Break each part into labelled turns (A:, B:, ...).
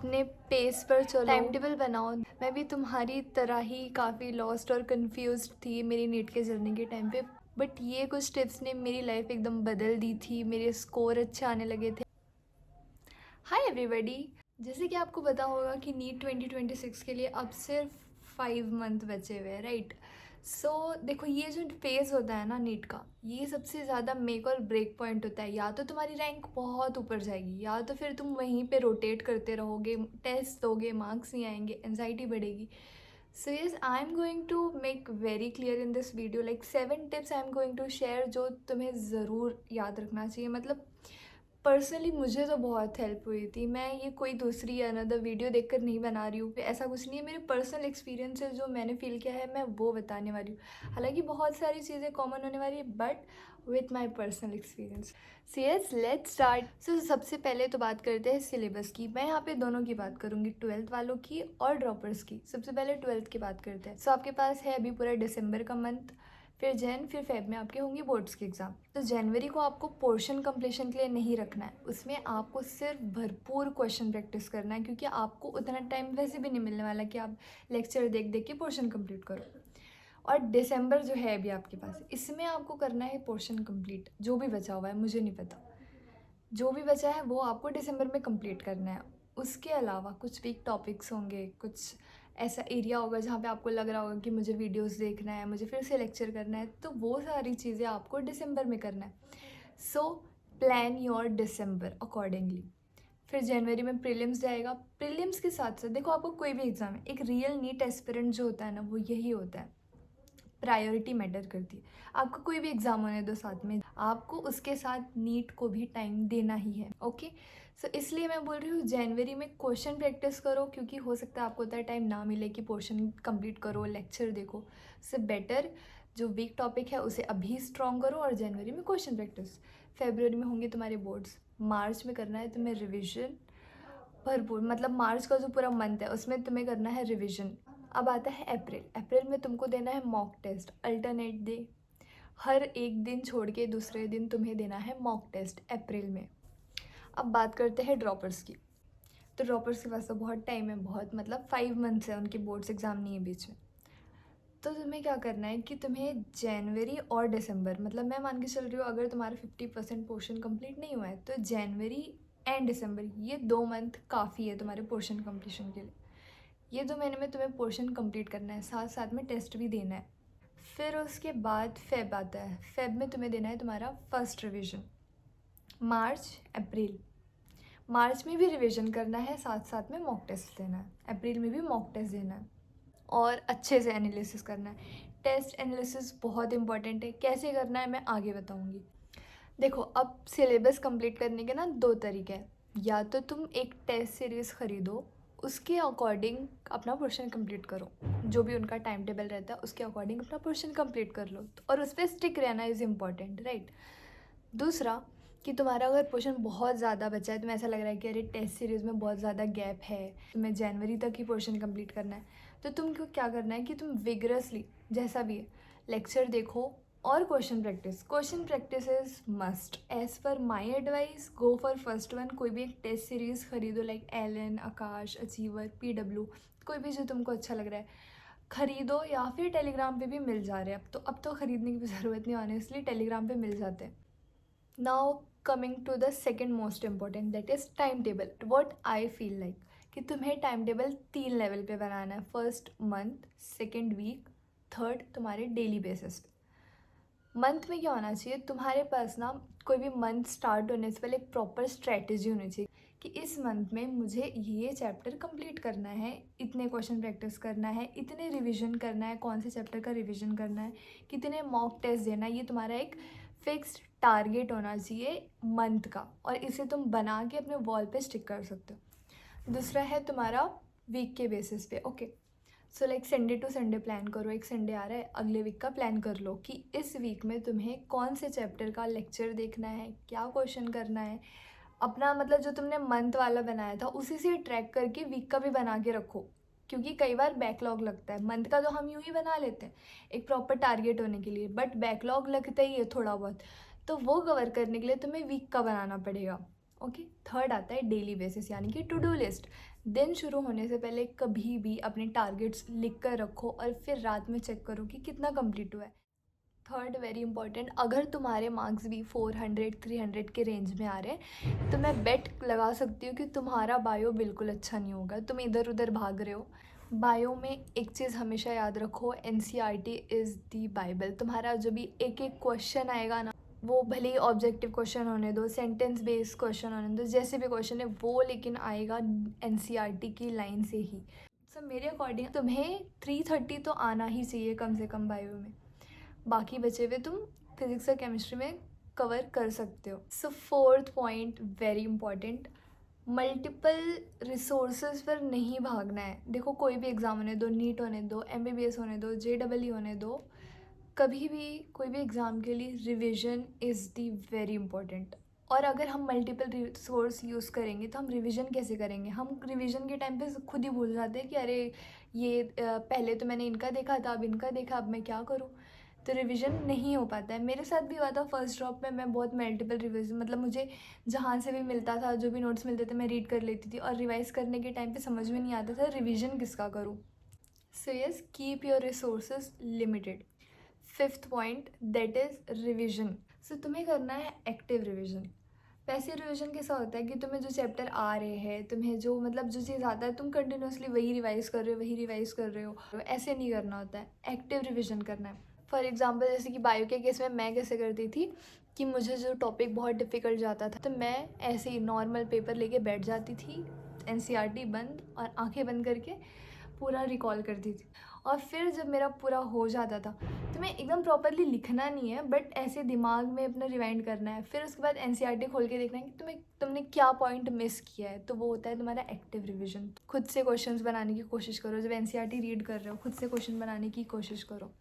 A: अपने पेस पर चलो, टाइम टेबल बनाओ। मैं भी तुम्हारी तरह ही काफ़ी लॉस्ट और कंफ्यूज्ड थी मेरी नीट के जर्नी के टाइम पे, बट ये कुछ टिप्स ने मेरी लाइफ एकदम बदल दी थी, मेरे स्कोर अच्छे आने लगे थे। हाय एवरीबॉडी, जैसे कि आपको पता होगा कि नीट 2026 के लिए अब सिर्फ 5 मंथ बचे हुए हैं, राइट। सो देखो, ये जो फेज़ होता है ना नीट का, ये सबसे ज़्यादा मेक और ब्रेक पॉइंट होता है। या तो तुम्हारी रैंक बहुत ऊपर जाएगी, या तो फिर तुम वहीं पे रोटेट करते रहोगे, टेस्ट दोगे, मार्क्स नहीं आएंगे, एनजाइटी बढ़ेगी। So yes, I am going to make very clear in this video, like 7 tips I am going to share जो तुम्हें ज़रूर याद रखना चाहिए। मतलब पर्सनली मुझे तो बहुत हेल्प हुई थी। मैं ये कोई दूसरी अनदर वीडियो देखकर नहीं बना रही हूँ, ऐसा कुछ नहीं है। मेरे पर्सनल एक्सपीरियंसेस जो मैंने फील किया है मैं वो बताने वाली हूँ। हालांकि बहुत सारी चीज़ें कॉमन होने वाली है, but with my personal experience. So yes, let's start. So सबसे पहले तो बात करते हैं सिलेबस की। मैं यहाँ पे दोनों की बात करूँगी, 12th वालों की और ड्रॉपर्स की। सबसे पहले 12th की बात करते हैं। सो आपके पास है अभी पूरा दिसंबर का मंथ, फिर फिर फेब में आपके होंगे बोर्ड्स के एग्ज़ाम। तो जनवरी को आपको पोर्शन कंप्लीशन के लिए नहीं रखना है, उसमें आपको सिर्फ भरपूर क्वेश्चन प्रैक्टिस करना है, क्योंकि आपको उतना टाइम वैसे भी नहीं मिलने वाला कि आप लेक्चर देख देख के पोर्शन कंप्लीट करो। और दिसंबर जो है अभी आपके पास, इसमें आपको करना है पोर्शन कंप्लीट। जो भी बचा हुआ है मुझे नहीं पता, जो भी बचा है वो आपको दिसंबर में कंप्लीट करना है। उसके अलावा कुछ वीक टॉपिक्स होंगे, कुछ ऐसा एरिया होगा जहाँ पे आपको लग रहा होगा कि मुझे वीडियोस देखना है, मुझे फिर से लेक्चर करना है, तो वो सारी चीज़ें आपको दिसंबर में करना है। So plan your December accordingly. फिर जनवरी में प्रीलिम्स जाएगा। प्रीलिम्स के साथ साथ देखो, आपको कोई भी एग्ज़ाम है, एक रियल नीट एस्पिरेंट जो होता है ना, वो यही होता है, प्रायोरिटी मैटर करती है। आपको कोई भी एग्ज़ाम होने दो साथ में, आपको उसके साथ नीट को भी टाइम देना ही है, ओके। सो इसलिए मैं बोल रही हूँ जनवरी में क्वेश्चन प्रैक्टिस करो, क्योंकि हो सकता है आपको उतना टाइम ना मिले कि पोर्शन कंप्लीट करो, लेक्चर देखो। से बेटर जो वीक टॉपिक है उसे अभी स्ट्रॉन्ग करो और जनवरी में क्वेश्चन प्रैक्टिस। फेब्रुवरी में होंगे तुम्हारे बोर्ड्स, मार्च में करना है तुम्हें रिविजन भरपूर। मतलब मार्च का जो पूरा मंथ है उसमें तुम्हें करना है रिविजन। अब आता है अप्रैल। अप्रैल में तुमको देना है मॉक टेस्ट, अल्टरनेट डे। हर एक दिन छोड़ के दूसरे दिन तुम्हें देना है मॉक टेस्ट अप्रैल में। अब बात करते हैं ड्रॉपर्स की। तो ड्रॉपर्स के पास तो बहुत टाइम है, बहुत मतलब 5 मंथ्स है, उनके बोर्ड्स एग्ज़ाम नहीं है बीच में। तो तुम्हें क्या करना है कि तुम्हें जनवरी और दिसंबर, मतलब मैं मान के चल रही हूँ अगर तुम्हारा 50% पोर्शन कंप्लीट नहीं हुआ है तो जनवरी एंड दिसंबर, ये 2 मंथ काफ़ी है तुम्हारे पोर्शन कंप्लीशन के लिए। ये 2 महीने में तुम्हें पोर्शन कंप्लीट करना है, साथ साथ में टेस्ट भी देना है। फिर उसके बाद फेब आता है। फेब में तुम्हें देना है तुम्हारा फर्स्ट रिवीजन। मार्च अप्रैल, मार्च में भी रिवीजन करना है, साथ साथ में मॉक टेस्ट देना है। अप्रैल में भी मॉक टेस्ट देना है और अच्छे से एनालिसिस करना है। टेस्ट एनालिसिस बहुत इंपॉर्टेंट है, कैसे करना है मैं आगे बताऊंगी। देखो, अब सिलेबस कंप्लीट करने के ना 2 तरीके हैं। या तो तुम एक टेस्ट सीरीज़ ख़रीदो, उसके अकॉर्डिंग अपना पोर्शन कंप्लीट करो, जो भी उनका टाइम टेबल रहता है उसके अकॉर्डिंग अपना पोर्शन कंप्लीट कर लो, और उस पर स्टिक रहना इज़ इम्पॉर्टेंट, राइट। दूसरा, कि तुम्हारा अगर पोर्शन बहुत ज़्यादा बचा है, तुम्हें ऐसा लग रहा है कि अरे टेस्ट सीरीज़ में बहुत ज़्यादा गैप है, तुम्हें जनवरी तक ही पोर्शन कंप्लीट करना है, तो तुमको क्या करना है कि तुम विगरसली जैसा भी है लेक्चर देखो और question practice is must. As per my advice, go for first one. कोई भी एक टेस्ट सीरीज़ खरीदो, like Allen, Aakash, Achiever, PW, कोई भी जो तुमको अच्छा लग रहा है खरीदो, या फिर टेलीग्राम पे भी मिल जा रहे हैं। अब तो ख़रीदने की भी ज़रूरत नहीं, ऑनेस्टली टेलीग्राम पे मिल जाते हैं। Now coming to the second most important, that is time table. What I feel like कि तुम्हें टाइम टेबल 3 लेवल पे बनाना है। First month, second week, third तुम्हारे डेली बेसिस पे। मंथ में क्या होना चाहिए तुम्हारे पास ना, कोई भी मंथ स्टार्ट होने से पहले एक प्रॉपर स्ट्रैटेजी होनी चाहिए कि इस मंथ में मुझे ये चैप्टर कंप्लीट करना है, इतने क्वेश्चन प्रैक्टिस करना है, इतने रिवीजन करना है, कौन से चैप्टर का रिवीजन करना है, कितने मॉक टेस्ट देना है। ये तुम्हारा एक फिक्स्ड टारगेट होना चाहिए मंथ का, और इसे तुम बना के अपने वॉल पे स्टिक कर सकते हो। दूसरा है तुम्हारा वीक के बेसिस पे, okay. So like Sunday to Sunday plan करो, एक संडे आ रहा है अगले वीक का प्लान कर लो कि इस वीक में तुम्हें कौन से चैप्टर का लेक्चर देखना है, क्या क्वेश्चन करना है। अपना मतलब जो तुमने मंथ वाला बनाया था उसी से ट्रैक करके वीक का भी बना के रखो, क्योंकि कई बार बैकलॉग लगता है। मंथ का तो हम यूँ ही बना लेते हैं एक प्रॉपर टारगेट होने के लिए, बट बैकलॉग लगता ही है थोड़ा बहुत, तो वो कवर करने के लिए तुम्हें वीक का बनाना पड़ेगा, ओके। थर्ड आता है डेली बेसिस, यानी कि टू डू लिस्ट। दिन शुरू होने से पहले कभी भी अपने टारगेट्स लिख कर रखो और फिर रात में चेक करो कि कितना कंप्लीट हुआ है। थर्ड वेरी इंपॉर्टेंट, अगर तुम्हारे मार्क्स भी 400 300 के रेंज में आ रहे हैं तो मैं बेट लगा सकती हूँ कि तुम्हारा बायो बिल्कुल अच्छा नहीं होगा, तुम इधर उधर भाग रहे हो। बायो में एक चीज़ हमेशा याद रखो, NCERT इज़ दी बाइबल। तुम्हारा जो भी एक एक क्वेश्चन आएगा ना, वो भले ही ऑब्जेक्टिव क्वेश्चन होने दो, सेंटेंस बेस्ड क्वेश्चन होने दो, जैसे भी क्वेश्चन है वो लेकिन आएगा NCERT की लाइन से ही। सो मेरे अकॉर्डिंग तुम्हें 330 तो आना ही चाहिए कम से कम बायो में। बाकी बचे हुए तुम फिज़िक्स और केमिस्ट्री में कवर कर सकते हो। So fourth point very important, multiple resources पर नहीं भागना है। देखो कोई भी एग्ज़ाम होने दो, नीट होने दो, MBBS होने दो, JEE होने दो, कभी भी कोई भी एग्ज़ाम के लिए revision is the very important. और अगर हम मल्टीपल रिसोर्स यूज़ करेंगे तो हम रिवीजन कैसे करेंगे? हम रिवीजन के टाइम पे खुद ही भूल जाते हैं कि अरे ये पहले तो मैंने इनका देखा था, अब इनका देखा, अब मैं क्या करूँ? तो रिवीजन नहीं हो पाता है। मेरे साथ भी हुआ था फर्स्ट ड्रॉप में, मैं बहुत मल्टीपल रिवीजन, मतलब मुझे जहाँ से भी मिलता था, जो भी नोट्स मिलते थे मैं रीड कर लेती थी और रिवाइज़ करने के टाइम पे समझ में नहीं आता था रिवीजन किसका करूँ। So yes, keep your resources limited. Fifth point that is revision. So तुम्हें करना है एक्टिव रिवीजन। पैसिव रिवीजन कैसा होता है कि तुम्हें जो चैप्टर आ रहे हैं, तुम्हें जो मतलब जो चीज़ आता है, तुम कंटिन्यूसली वही रिवाइज कर रहे हो, वही रिवाइज कर रहे हो, ऐसे नहीं करना होता है, एक्टिव रिवीजन करना है। फॉर एग्जांपल जैसे कि बायो के केस में मैं कैसे करती थी कि मुझे जो टॉपिक बहुत डिफ़िकल्ट जाता था तो मैं ऐसे ही नॉर्मल पेपर लेके बैठ जाती थी, NCERT बंद और आंखें बंद करके पूरा रिकॉल करती थी। और फिर जब मेरा पूरा हो जाता था तो मैं एकदम प्रॉपरली लिखना नहीं है, बट ऐसे दिमाग में अपना रिवाइंड करना है। फिर उसके बाद NCERT खोल के देखना है कि तुमने क्या पॉइंट मिस किया है, तो वो होता है तुम्हारा एक्टिव रिविजन। खुद से क्वेश्चंस बनाने की कोशिश करो, जब NCERT रीड कर रहे हो खुद से क्वेश्चन बनाने की कोशिश करो।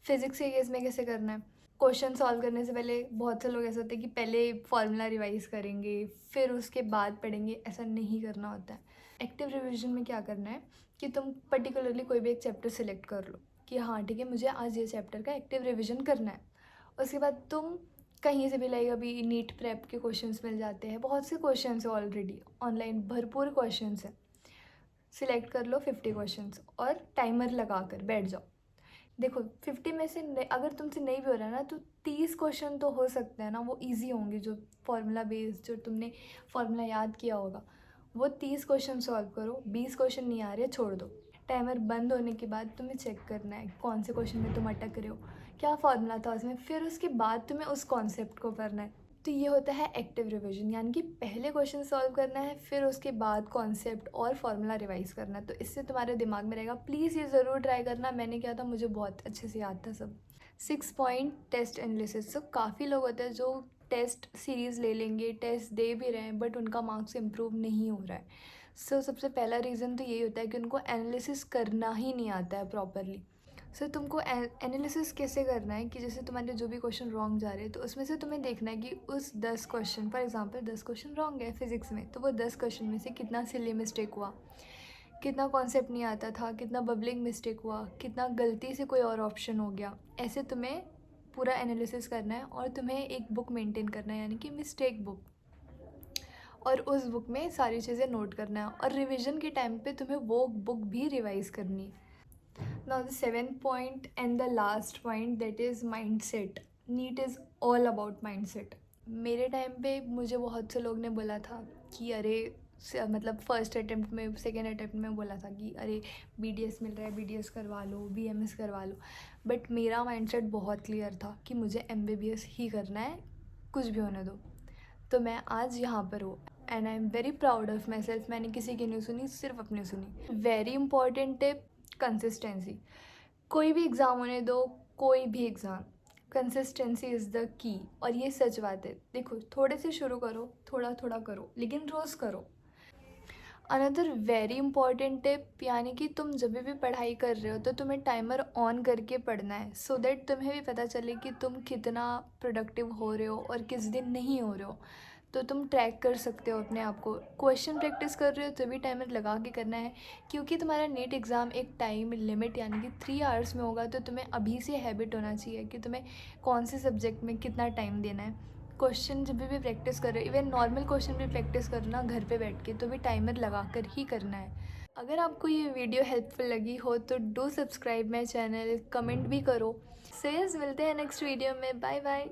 A: फिज़िक्स के केस में कैसे करना है, क्वेश्चन सॉल्व करने से पहले बहुत से लोग ऐसे होते हैं कि पहले फॉर्मूला रिवाइज करेंगे फिर उसके बाद पढ़ेंगे, ऐसा नहीं करना होता है। एक्टिव रिवीजन में क्या करना है कि तुम पर्टिकुलरली कोई भी एक चैप्टर सेलेक्ट कर लो कि हाँ ठीक है, मुझे आज ये चैप्टर का एक्टिव रिवीजन करना है। उसके बाद तुम कहीं से भी लाइक अभी नीट प्रेप के क्वेश्चंस मिल जाते हैं, बहुत से क्वेश्चंस है ऑलरेडी ऑनलाइन, भरपूर क्वेश्चंस है। सिलेक्ट कर लो 50 क्वेश्चंस और टाइमर लगा कर बैठ जाओ। देखो 50 में से अगर तुमसे नहीं भी हो रहा है ना तो 30 क्वेश्चन तो हो सकते हैं ना, वो इजी होंगे, जो फार्मूला बेस्ड, जो तुमने फार्मूला याद किया होगा, वो 30 क्वेश्चन सॉल्व करो। 20 क्वेश्चन नहीं आ रहे छोड़ दो। टाइमर बंद होने के बाद तुम्हें चेक करना है कौन से क्वेश्चन में तुम अटक रहे हो, क्या फार्मूला था उसमें, फिर उसके बाद तुम्हें उस कॉन्सेप्ट को करना है। तो ये होता है एक्टिव रिवीजन, यानी कि पहले क्वेश्चन सॉल्व करना है फिर उसके बाद कॉन्सेप्ट और फार्मूला रिवाइज करना है। तो इससे तुम्हारे दिमाग में रहेगा। प्लीज़ ये ज़रूर ट्राई करना, मैंने किया था, मुझे बहुत अच्छे से याद था सब। 6 पॉइंट टेस्ट एनालिसिस। सो काफ़ी लोग होते हैं जो टेस्ट सीरीज़ ले लेंगे, टेस्ट दे भी रहे हैं, बट उनका मार्क्स इम्प्रूव नहीं हो रहा है। सो सबसे पहला रीज़न तो यही होता है कि उनको एनालिसिस करना ही नहीं आता है प्रॉपरली। सो तुमको एनालिसिस कैसे करना है कि जैसे तुम्हारे जो भी क्वेश्चन रॉन्ग जा रहे हैं तो उसमें से तुम्हें देखना है कि उस 10 question, for example 10 question wrong है फिज़िक्स में, तो वो 10 क्वेश्चन में से कितना सिली मिस्टेक हुआ, कितना कॉन्सेप्ट नहीं आता था, कितना बबलिंग मिस्टेक हुआ, कितना गलती से कोई और ऑप्शन हो गया। ऐसे तुम्हें पूरा एनालिसिस करना है और तुम्हें एक बुक मेंटेन करना है, यानी कि मिस्टेक बुक, और उस बुक में सारी चीज़ें नोट करना है और रिवीजन के टाइम पे तुम्हें वो बुक भी रिवाइज़ करनी है। Now the seventh point and the last point, that is mindset. NEET is all about mindset. मेरे टाइम पे मुझे बहुत से लोग ने बोला था कि अरे मतलब फर्स्ट अटेम्प्ट में, सेकेंड अटेम्प्ट में बोला था कि अरे BDS मिल रहा है, BDS करवा लो, BMS करवा लो, बट मेरा माइंडसेट बहुत क्लियर था कि मुझे MBBS ही करना है, कुछ भी होने दो। तो मैं आज यहाँ पर हूँ and I am very proud of my self. मैंने किसी की नहीं सुनी, सिर्फ अपनी सुनी। Very important tip, consistency. कोई भी एग्ज़ाम होने दो, कोई भी exam, consistency is the key. और ये सच बात है। देखो थोड़े से शुरू करो, थोड़ा थोड़ा करो, लेकिन रोज़ करो। अनदर वेरी इंपॉर्टेंट टिप, यानी कि तुम जब भी पढ़ाई कर रहे हो तो तुम्हें टाइमर ऑन करके पढ़ना है, सो दैट तुम्हें भी पता चले कि तुम कितना प्रोडक्टिव हो रहे हो और किस दिन नहीं हो रहे हो, तो तुम ट्रैक कर सकते हो अपने आप को। क्वेश्चन प्रैक्टिस कर रहे हो तो भी टाइमर लगा के करना है, क्योंकि तुम्हारा नीट एग्ज़ाम एक टाइम लिमिट यानी कि 3 आवर्स में होगा। तो तुम्हें अभी से हैबिट होना चाहिए कि तुम्हें कौन से सब्जेक्ट में कितना टाइम देना है। क्वेश्चन जब भी प्रैक्टिस कर रहे हो, इवन नॉर्मल क्वेश्चन भी प्रैक्टिस करना घर पे बैठ के, तो भी टाइमर लगा कर ही करना है। अगर आपको ये वीडियो हेल्पफुल लगी हो तो do subscribe my channel, comment भी करो। सो यस, मिलते हैं नेक्स्ट वीडियो में। Bye bye.